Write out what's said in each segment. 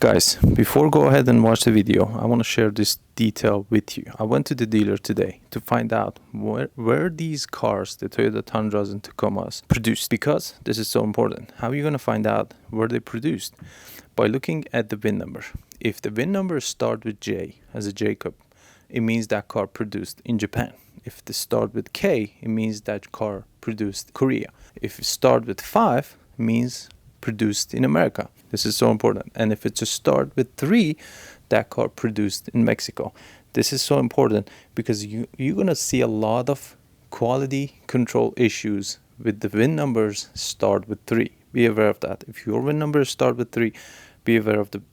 Guys, before go ahead and watch the video, I want to share this detail with you. I went to the dealer today to find out where these cars, the Toyota Tundras and Tacomas, produced. Because this is so important. How are you going to find out where they produced? By looking at the VIN number. If the VIN number start with J, as a Jacob, it means that car produced in Japan. If they start with K, it means that car produced Korea. If it start with 5, it means produced in America. This is so important. And if it's a start with 3, that car produced in Mexico. This is so important because you're going to see a lot of quality control issues with the VIN numbers start with 3. Be aware of that. If your VIN numbers start with 3, be aware of the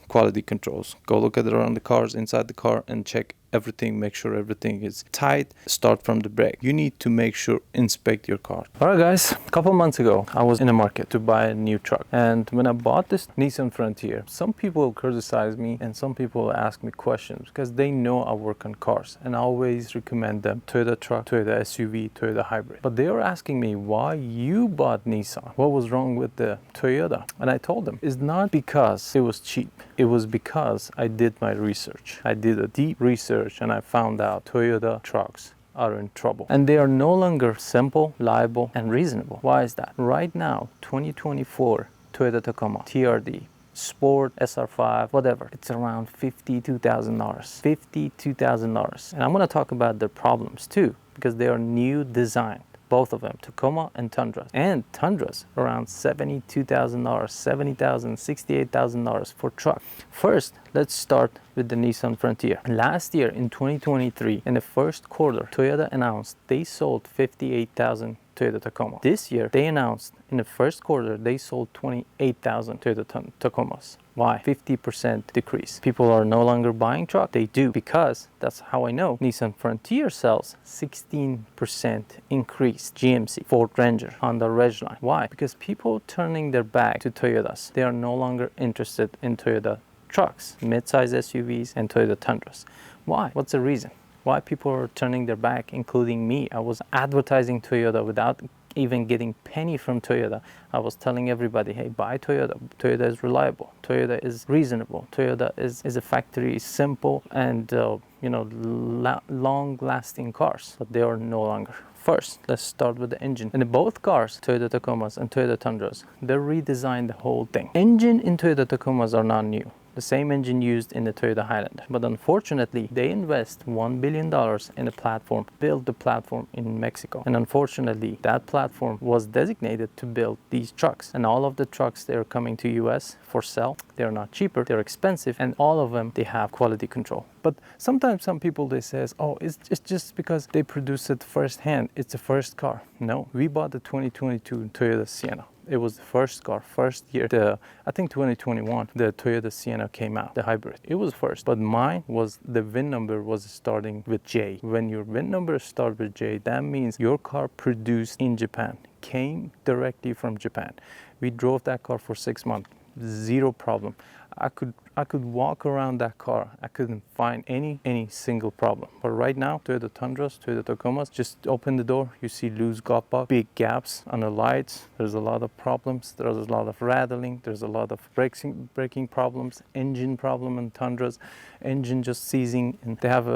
quality controls. Go look at it around the cars, inside the car, and check everything. Make sure everything is tight. Start from the brake. You need to make sure, inspect your car. All right, guys. A couple months ago, I was in a market to buy a new truck. And when I bought this Nissan Frontier, some people criticize me and some people ask me questions because they know I work on cars. And I always recommend them Toyota truck, Toyota SUV, Toyota hybrid. But they were asking me why you bought Nissan. What was wrong with the Toyota? And I told them it's not because it was cheap. It was because I did my research. I did a deep research and I found out Toyota trucks are in trouble. And they are no longer simple, reliable, and reasonable. Why is that? Right now, 2024 Toyota Tacoma, TRD, Sport, SR5, whatever, it's around $52,000. $52,000. And I'm going to talk about the problems too, because they are new design. Both of them, Tacoma and Tundras. And Tundras around $72,000, $70,000, $68,000 for truck. First, let's start with the Nissan Frontier. Last year in 2023, in the first quarter, Toyota announced they sold 58,000 Toyota Tacoma. This year, they announced in the first quarter, they sold 28,000 Toyota Tacomas. Why? 50% decrease. People are no longer buying truck. They do, because that's how I know. Nissan Frontier sells 16% increase. GMC, Ford Ranger, Honda Ridgeline. Why? Because people turning their back to Toyotas. They are no longer interested in Toyota trucks, mid-size SUVs, and Toyota Tundras. Why? What's the reason? Why people are turning their back, including me? I was advertising Toyota without even getting penny from Toyota. I was telling everybody, hey, buy Toyota. Toyota is reliable. Toyota is reasonable. Toyota is a factory, simple, and long-lasting cars. But they are no longer. First, let's start with the engine. In both cars, Toyota Tacomas and Toyota Tundras, they redesigned the whole thing. Engine in Toyota Tacomas are not new. The same engine used in the Toyota Highlander. But unfortunately, they invest $1 billion in a platform, build the platform in Mexico. And unfortunately, that platform was designated to build these trucks. And all of the trucks that are coming to US for sale, they're not cheaper, they're expensive, and all of them, they have quality control. But sometimes some people, they says, oh, it's just because they produce it firsthand. It's the first car. No, we bought the 2022 Toyota Sienna. It was the first car, first year. I think 2021, the Toyota Sienna came out, the hybrid. It was first, but mine was, the VIN number was starting with J. When your VIN number starts with J, that means your car produced in Japan, came directly from Japan. We drove that car for 6 months, zero problem. I could walk around that car. I couldn't find any single problem. But right now, Toyota Tundras, Toyota Tacomas, just open the door, you see loose goppa, big gaps on the lights. There's a lot of problems. There's a lot of rattling. There's a lot of braking problems, engine problem in Tundras, engine just seizing, and they have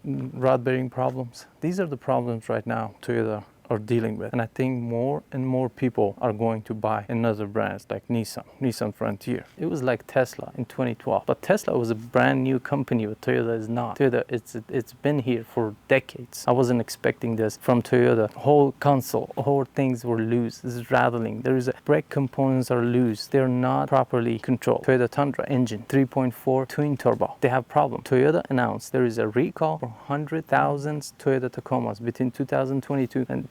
rod bearing problems. These are the problems right now Toyota are dealing with. And I think more and more people are going to buy another brands like Nissan Frontier. It was like Tesla in 2012, but Tesla was a brand new company, but Toyota is not. Toyota, it's been here for decades. I wasn't expecting this from Toyota. Whole console, whole things were loose. This is rattling. There is brake components are loose. They're not properly controlled. Toyota Tundra engine, 3.4 twin turbo. They have problem. Toyota announced there is a recall for 100,000 Toyota Tacomas between 2022 and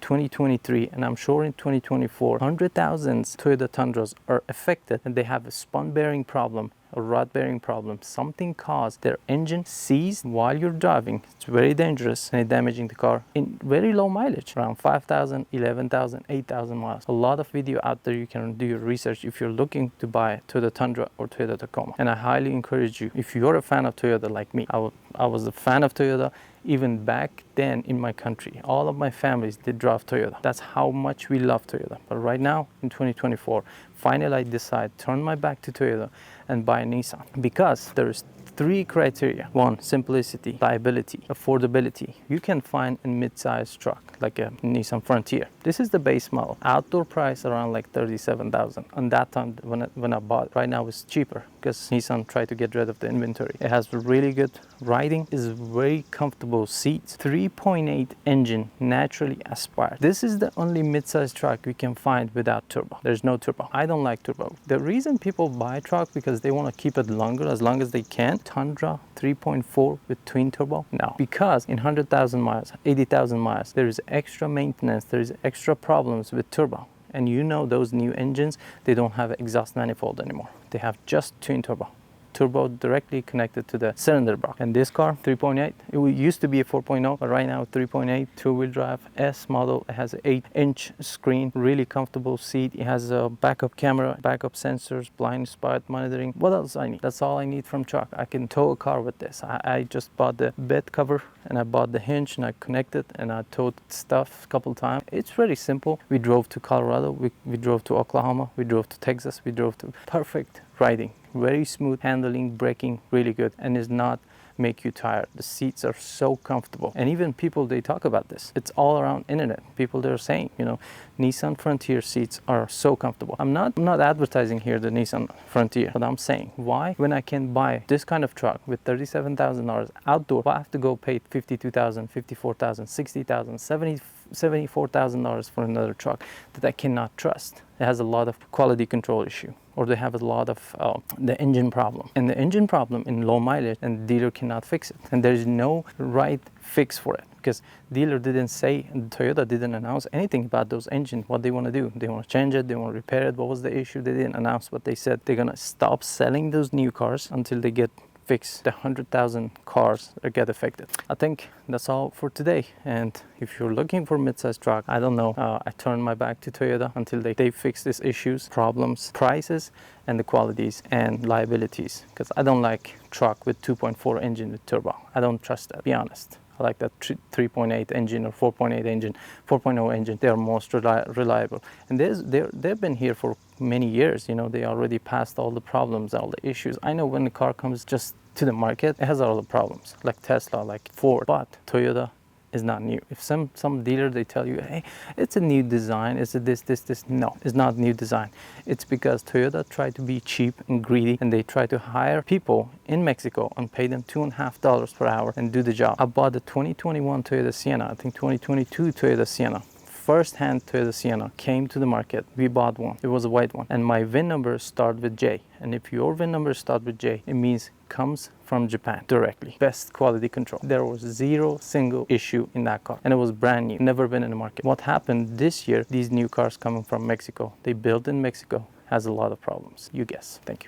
2023, and I'm sure in 2024, 100,000 Toyota Tundras are affected, and they have a spun bearing problem, a rod bearing problem. Something caused their engine seized while you're driving. It's very dangerous and damaging the car in very low mileage, around 5,000, 11,000, 8,000 miles. A lot of video out there. You can do your research if you're looking to buy Toyota Tundra or Toyota Tacoma. And I highly encourage you, if you're a fan of Toyota like me, I was a fan of Toyota even back then in my country, all of my families, they drive Toyota. That's how much we love Toyota. But right now in 2024, finally I decide turn my back to Toyota and buy a Nissan, because there's three criteria. One, simplicity, liability, affordability. You can find a mid-sized truck like a Nissan Frontier. This is the base model. Outdoor price around like 37,000. On that time when I bought it. Right now it's cheaper because Nissan tried to get rid of the inventory. It has really good riding, is very comfortable seats. 3.8 engine, naturally aspired. This is the only mid-sized truck we can find without turbo. There's no turbo. I don't like turbo. The reason people buy a truck because they want to keep it longer, as long as they can. Tundra 3.4 with twin turbo? No, because in 100,000 miles, 80,000 miles, there is extra maintenance, there is extra problems with turbo. And you know those new engines, they don't have exhaust manifold anymore. They have just twin turbo. Turbo directly connected to the cylinder block. And this car, 3.8, it used to be a 4.0, but right now 3.8, two-wheel drive, S model. It has an 8-inch screen, really comfortable seat. It has a backup camera, backup sensors, blind spot monitoring. What else I need? That's all I need from truck. I can tow a car with this. I just bought the bed cover and I bought the hinge and I connected and I towed stuff a couple times. It's very simple. We drove to Colorado, we drove to Oklahoma, we drove to Texas, we drove to perfect riding. Very smooth handling, braking, really good, and is not make you tired. The seats are so comfortable, and even people, they talk about this. It's all around internet. People, they're saying, you know, Nissan Frontier seats are so comfortable. I'm not advertising here the Nissan Frontier, but I'm saying, why, when I can buy this kind of truck with $37,000 outdoor, I have to go pay $52,000, $54,000, $60,000, $74,000 for another truck that I cannot trust. It has a lot of quality control issue, or they have a lot of the engine problem. And the engine problem in low mileage, and the dealer cannot fix it. And there's no right fix for it, because dealer didn't say, and Toyota didn't announce anything about those engines, what they want to do. They want to change it, they want to repair it. What was the issue? They didn't announce what they said. They're going to stop selling those new cars until they get fix the 100,000 cars that get affected. I think that's all for today. And if you're looking for mid-size truck, I don't know, I turn my back to Toyota until they fix these issues, problems, prices, and the qualities and liabilities. Because I don't like truck with 2.4 engine with turbo. I don't trust that, be honest. I like that 3.8 engine or 4.8 engine, 4.0 engine. They are most reliable. And they've been here for many years. You know, they already passed all the problems, all the issues. I know when the car comes just to the market, it has all the problems, like Tesla, like Ford. But Toyota is not new. If some dealer, they tell you, hey, it's a new design, it's a this. No, it's not new design. It's because Toyota tried to be cheap and greedy, and they try to hire people in Mexico and pay them $2.50 per hour and do the job. I bought the 2021 Toyota Sienna, I think 2022 Toyota Sienna. First-hand Toyota Sienna came to the market. We bought one. It was a white one. And my VIN number started with J. And if your VIN number starts with J, it means comes from Japan directly. Best quality control. There was zero single issue in that car. And it was brand new. Never been in the market. What happened this year, these new cars coming from Mexico, they built in Mexico, has a lot of problems. You guess. Thank you.